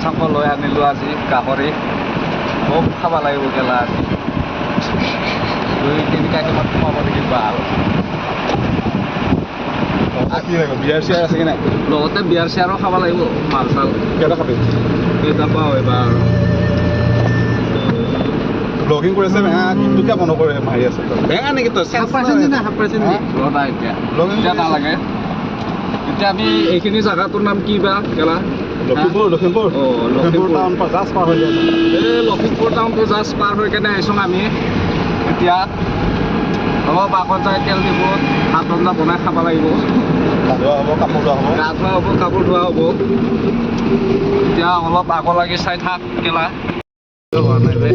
চাংস লৈ আনিলোঁ আজি গাহৰি খুব খাব লাগিব গেলা আজি 2-3 কেজিমান খুৱাব লাগিব আৰু কি হৈ গ'ল বিয়াৰ চিয়াৰ আছে কি নাই লগতে বিয়াৰ চিয়াৰো খাব লাগিব মাল চাল কেইটা খাবি কেইটা পাওঁ এইবাৰ ব্লগিং কৰি আছে বেঙা কিন্তু কিয় বন্ধ কৰি মাৰি আছে বেঙা নেকি তই এতিয়া নালাগে এতিয়া আমি এইখিনি জেগাটোৰ নাম কি বা গেলা লখিমপুৰ টাউন জাষ্ট পাৰ হৈ যায় এই লখিমপুৰ টাউনটো জাষ্ট পাৰ হৈ কেনে আহিছোঁ আমি এতিয়া অলপ আগত যায় তেল ডিপুত ভাত ৰন্ধা বনাই খাব লাগিব গা ধোৱা হ'ব কাপোৰ ধোৱা হ'ব গা ধোৱা হ'ব কাপোৰ ধোৱা হ'ব এতিয়া অলপ আগলৈকে চাই থাক গেলা হোৱা নাই বে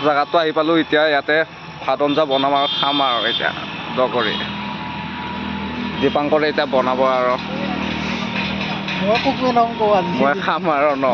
জেগাটো আহি পালোঁ এতিয়া ইয়াতে ভাত আঞ্জা বনাম আৰু খাম আৰু এতিয়া দগৰি দীপাংকৰে এতিয়া বনাব আৰু মই খাম আৰু ন